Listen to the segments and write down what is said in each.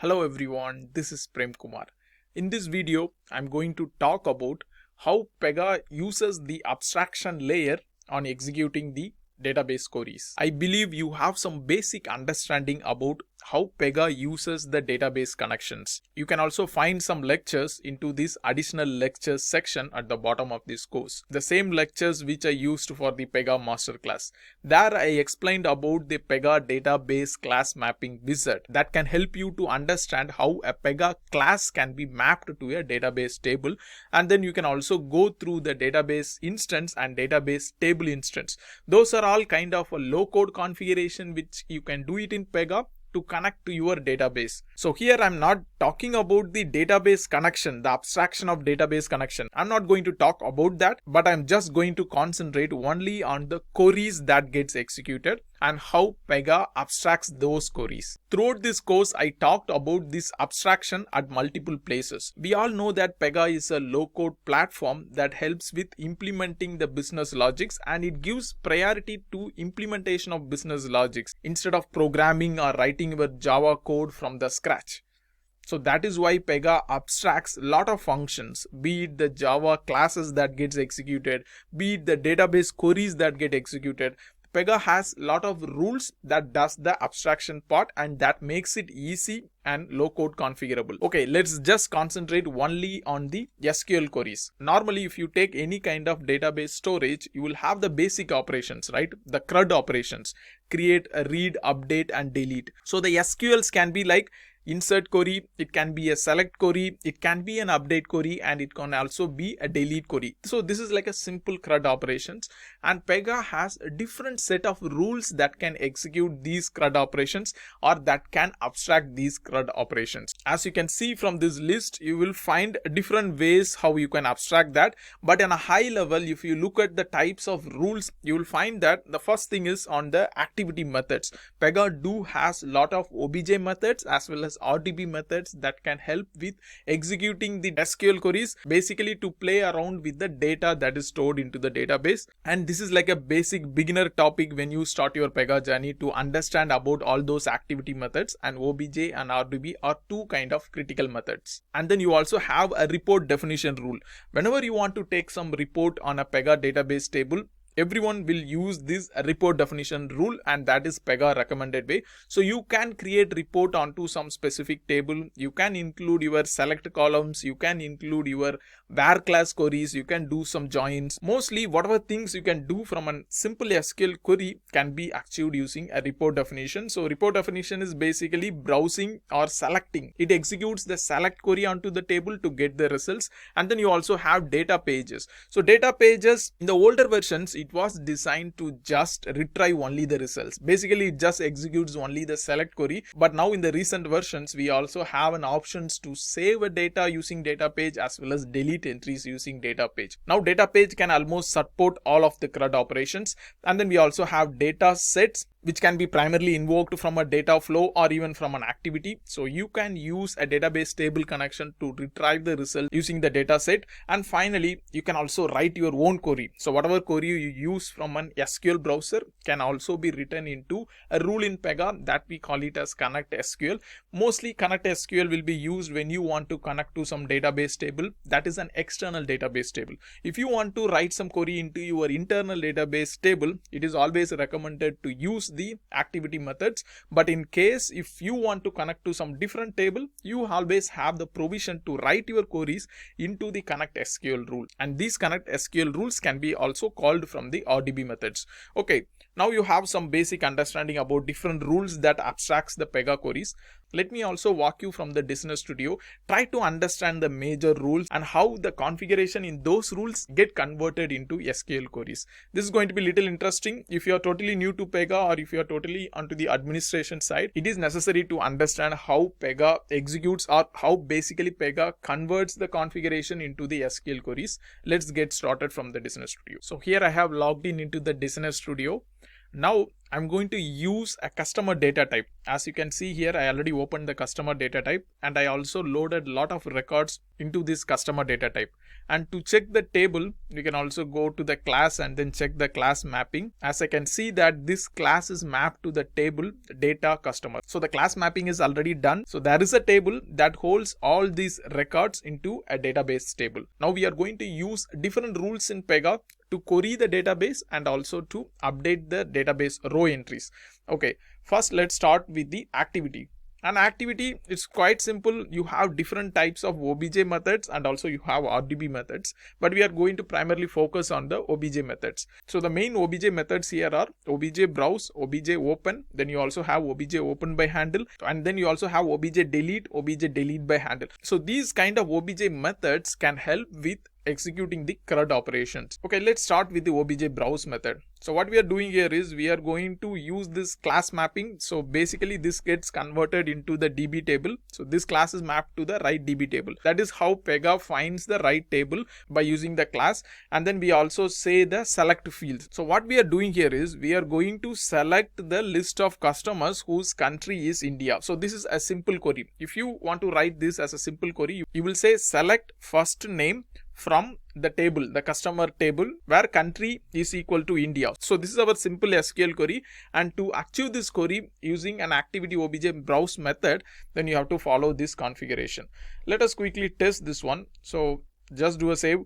Hello everyone, this is Prem Kumar. In this video, I'm going to talk about how Pega uses the abstraction layer on executing the database queries. I believe you have some basic understanding about how Pega uses the database connections. You can also find some lectures into this additional lectures section at the bottom of this course. The same lectures which I used for the Pega masterclass. There I explained about the Pega database class mapping wizard that can help you to understand how a Pega class can be mapped to a database table, and then you can also go through the database instance and database table instance. Those are all kind of a low code configuration which you can do it in Pega to connect to your database. So here I'm not talking about the database connection, the abstraction of database connection. I'm not going to talk about that, but I'm just going to concentrate only on the queries that gets executed and how Pega abstracts those queries. Throughout this course, I talked about this abstraction at multiple places. We all know that Pega is a low-code platform that helps with implementing the business logics, and it gives priority to implementation of business logics instead of programming or writing your Java code from the scratch. So that is why Pega abstracts a lot of functions, be it the Java classes that gets executed, be it the database queries that get executed. Pega has a lot of rules that does the abstraction part, and that makes it easy and low code configurable. Okay, let's just concentrate only on the SQL queries. Normally, if you take any kind of database storage, you will have the basic operations, right? The CRUD operations, create, read, update and delete. So the SQLs can be like insert query, it can be a select query, it can be an update query, and it can also be a delete query. So this is like a simple CRUD operations, and Pega has a different set of rules that can execute these CRUD operations or that can abstract these CRUD operations. As you can see from this list, you will find different ways how you can abstract that, but on a high level, if you look at the types of rules, you will find that the first thing is on the activity methods. Pega has a lot of OBJ methods as well as RDB methods that can help with executing the SQL queries, basically to play around with the data that is stored into the database. And this is like a basic beginner topic when you start your Pega journey, to understand about all those activity methods, and OBJ and RDB are two kind of critical methods. And then you also have a report definition rule. Whenever you want to take some report on a Pega database table, everyone will use this report definition rule, and that is Pega recommended way. So you can create report onto some specific table. You can include your select columns, you can include your where class queries, you can do some joins. Mostly whatever things you can do from a simple SQL query can be achieved using a report definition. So report definition is basically browsing or selecting. It executes the select query onto the table to get the results. And then you also have data pages. So data pages in the older versions, it was designed to just retrieve only the results. Basically, it just executes only the select query. But now in the recent versions, we also have an options to save a data using data page as well as delete entries using data page. Now data page can almost support all of the CRUD operations. And then we also have data sets, which can be primarily invoked from a data flow or even from an activity. So you can use a database table connection to retrieve the result using the data set. And finally, you can also write your own query. So whatever query you use from an SQL browser can also be written into a rule in Pega that we call it as connect SQL. Mostly connect SQL will be used when you want to connect to some database table that is an external database table. If you want to write some query into your internal database table, it is always recommended to use the activity methods. But in case if you want to connect to some different table, you always have the provision to write your queries into the connect SQL rule, and these connect SQL rules can be also called from the RDB methods. Okay, now you have some basic understanding about different rules that abstracts the Pega queries. Let me also walk you from the Designer Studio, try to understand the major rules and how the configuration in those rules get converted into SQL queries. This is going to be a little interesting. If you are totally new to Pega, or if you are totally onto the administration side, it is necessary to understand how Pega executes, or how basically Pega converts the configuration into the SQL queries. Let's get started from the Designer Studio. So here I have logged in into the Designer Studio. Now I'm going to use a customer data type. As you can see here, I already opened the customer data type and I also loaded a lot of records into this customer data type. And to check the table, you can also go to the class and then check the class mapping. As I can see that this class is mapped to the table data customer. So the class mapping is already done. So there is a table that holds all these records into a database table. Now we are going to use different rules in Pega to query the database and also to update the database row entries. Okay, first let's start with the activity. An activity, it's quite simple. You have different types of obj methods and also you have RDB methods, but we are going to primarily focus on the obj methods. So the main obj methods here are obj browse, obj open, then you also have obj open by handle, and then you also have obj delete by handle. So these kind of obj methods can help with executing the CRUD operations. Okay, let's start with the obj browse method. So what we are doing here is we are going to use this class mapping. So basically this gets converted into the DB table. So this class is mapped to the right DB table. That is how Pega finds the right table by using the class. And then we also say the select fields. So what we are doing here is we are going to select the list of customers whose country is India. So this is a simple query. If you want to write this as a simple query, you will say select first name from the table, the customer table, where country is equal to India. So this is our simple SQL query, and to achieve this query using an activity obj browse method, then you have to follow this configuration. Let us quickly test this one. So just do a save.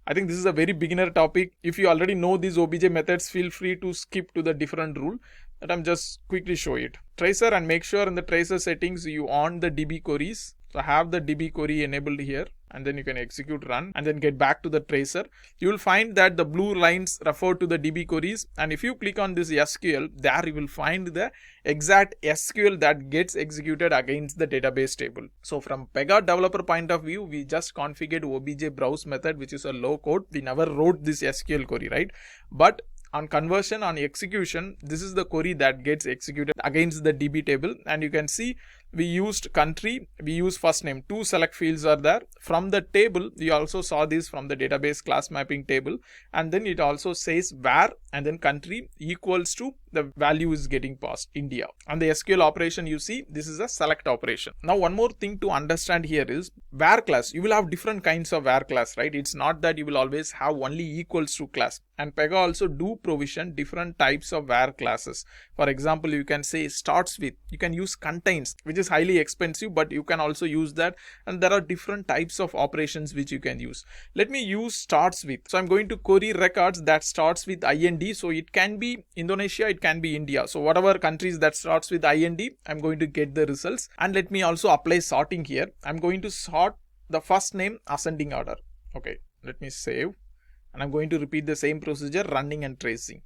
I think this is a very beginner topic. If you already know these obj methods, feel free to skip to the different rule. But I'm just quickly show it. Tracer, and make sure in the tracer settings you on the DB queries. So have the DB query enabled here, and then you can execute run and then get back to the tracer. You will find that the blue lines refer to the DB queries, and if you click on this SQL, there you will find the exact SQL that gets executed against the database table. So from Pega developer point of view, we just configured obj browse method, which is a low code. We never wrote this SQL query, right? But on conversion, on execution, this is the query that gets executed against the DB table, and you can see we used country, we use first name, two select fields are there. From the table, we also saw this from the database class mapping table, and then it also says where and then country equals to the value is getting passed, India. And the SQL operation, you see, this is a select operation. Now one more thing to understand here is where class. You will have different kinds of where class, right? It's not that you will always have only equals to class. And Pega also do provision different types of where classes. For example, you can say starts with, you can use contains, which is highly expensive, but you can also use that. And there are different types of operations which you can use. Let me use starts with. So I'm going to query records that starts with IND. So it can be Indonesia, it can be India. So whatever countries that starts with IND, I'm going to get the results. And let me also apply sorting here. I'm going to sort the first name ascending order. Okay, let me save. And I'm going to repeat the same procedure, running and tracing.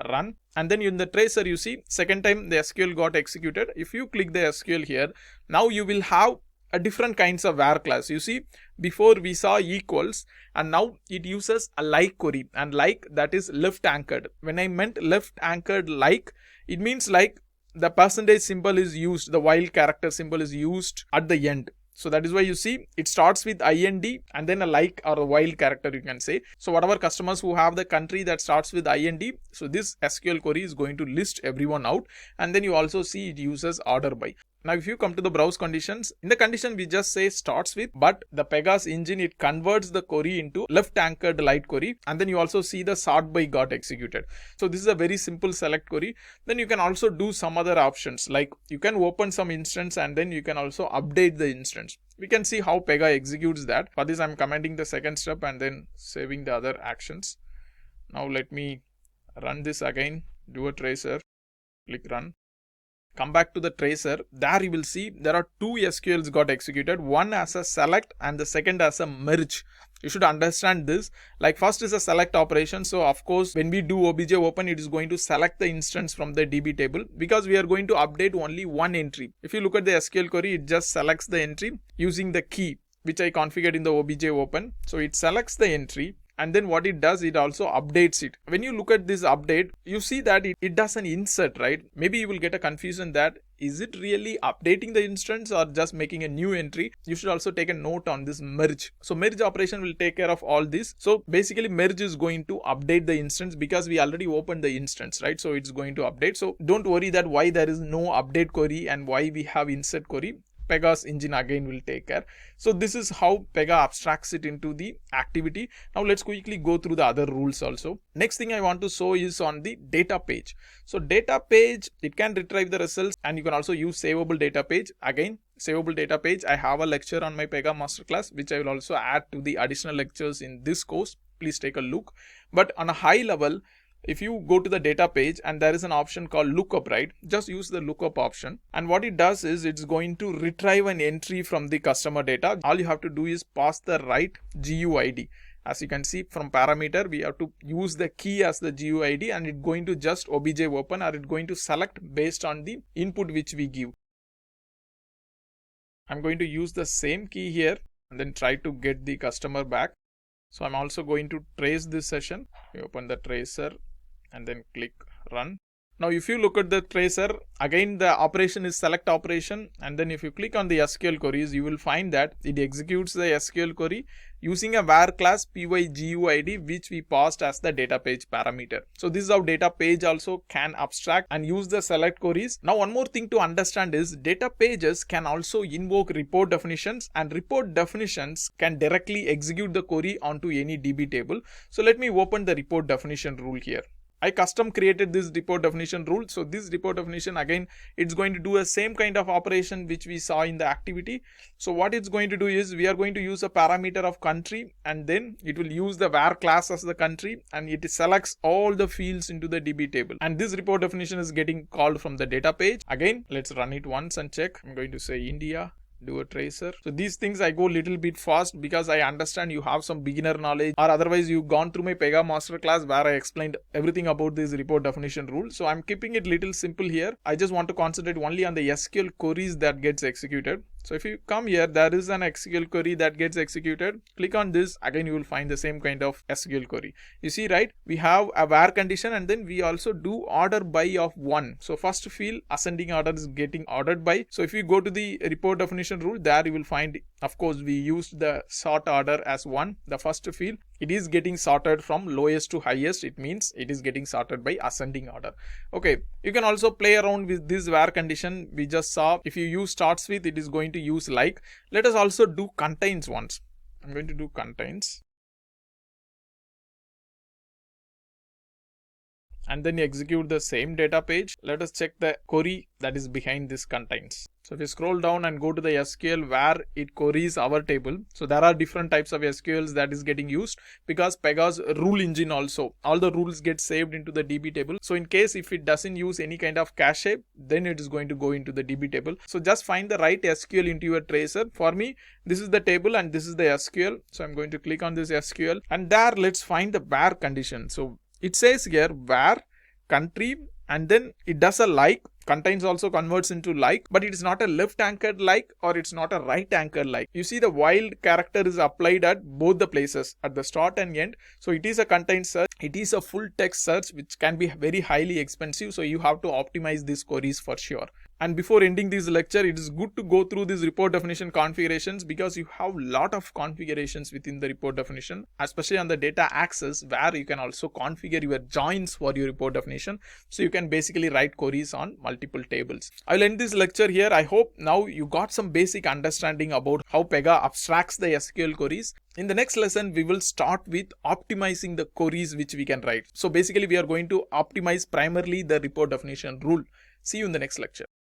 Run, and then in the tracer, you see second time the SQL got executed. If you click the SQL here, now you will have a different kinds of where class. You see, before we saw equals, and now it uses a like query, and like, that is left anchored. When I meant left anchored like, it means like the percentage symbol is used, the while character symbol is used at the end. So that is why you see it starts with IND and then a like or a while character, you can say. So whatever customers who have the country that starts with IND, so this SQL query is going to list everyone out, and then you also see it uses order by. Now if you come to the browse conditions, in the condition we just say starts with, but the Pega's engine, it converts the query into left anchored light query, and then you also see the sort by got executed. So this is a very simple select query. Then you can also do some other options, like you can open some instance and then you can also update the instance. We can see how Pega executes that. For this I'm commenting the second step and then saving the other actions. Now let me run this again, do a tracer, click run. Come back to the tracer. There you will see there are two SQLs got executed, one as a select and the second as a merge. You should understand this. Like first is a select operation. So of course, when we do obj open, it is going to select the instance from the DB table because we are going to update only one entry. If you look at the SQL query, it just selects the entry using the key which I configured in the obj open. So it selects the entry and then what it does, it also updates it. When you look at this update, you see that it does an insert, right? Maybe you will get a confusion that is it really updating the instance or just making a new entry? You should also take a note on this merge. So merge operation will take care of all this. So basically merge is going to update the instance because we already opened the instance, right? So it's going to update. So don't worry that why there is no update query and why we have insert query. Pega's engine again will take care. So this is how Pega abstracts it into the activity. Now let's quickly go through the other rules also. Next thing I want to show is on the data page. So data page, it can retrieve the results, and you can also use savable data page. Again, savable data page, I have a lecture on my Pega masterclass which I will also add to the additional lectures in this course. Please take a look. But on a high level, if you go to the data page and there is an option called lookup, right? Just use the lookup option. And what it does is it's going to retrieve an entry from the customer data. All you have to do is pass the right GUID. As you can see from parameter, we have to use the key as the GUID, and it's going to just obj open, or it's going to select based on the input which we give. I'm going to use the same key here and then try to get the customer back. So I'm also going to trace this session. We open the tracer and then click run. Now if you look at the tracer, again the operation is select operation, and then if you click on the SQL queries, you will find that it executes the SQL query using a var class pyguid which we passed as the data page parameter. So this is how data page also can abstract and use the select queries. Now one more thing to understand is data pages can also invoke report definitions, and report definitions can directly execute the query onto any DB table. So let me open the report definition rule here. I custom created this report definition rule. So this report definition, again, it's going to do a same kind of operation which we saw in the activity. So what it's going to do is we are going to use a parameter of country, and then it will use the var class as the country, and it selects all the fields into the DB table. And this report definition is getting called from the data page. Again, let's run it once and check. I'm going to say India. Do a tracer. So these things I go a little bit fast because I understand you have some beginner knowledge, or otherwise you've gone through my Pega masterclass where I explained everything about this report definition rule. So I'm keeping it little simple here. I just want to concentrate only on the SQL queries that gets executed. So if you come here, there is an SQL query that gets executed. Click on this. Again, you will find the same kind of SQL query. You see, right? We have a var condition, and then we also do order by of 1. So first field ascending order is getting ordered by. So if you go to the report definition rule, there you will find, of course, we used the sort order as 1. The first field, it is getting sorted from lowest to highest. It means it is getting sorted by ascending order. Okay, you can also play around with this var condition. We just saw if you use starts with, it is going to use like. Let us also do contains once. I'm going to do contains, and then execute the same data page. Let us check the query that is behind this contains. So if you scroll down and go to the SQL where it queries our table, so there are different types of SQLs that is getting used because Pega's rule engine also, all the rules get saved into the DB table. So in case if it doesn't use any kind of cache, then it is going to go into the DB table. So just find the right SQL into your tracer. For me, this is the table and this is the SQL. So I'm going to click on this SQL, and there let's find the var condition. So it says here var country, and then it does a like. Contains also converts into like, but it is not a left anchored like, or it's not a right anchored like. You see the while character is applied at both the places, at the start and end. So it is a contains search. It is a full text search which can be very highly expensive. So you have to optimize these queries for sure. And before ending this lecture, it is good to go through these report definition configurations because you have a lot of configurations within the report definition, especially on the data access where you can also configure your joins for your report definition. So you can basically write queries on multiple tables. I will end this lecture here. I hope now you got some basic understanding about how Pega abstracts the SQL queries. In the next lesson, we will start with optimizing the queries which we can write. So basically we are going to optimize primarily the report definition rule. See you in the next lecture.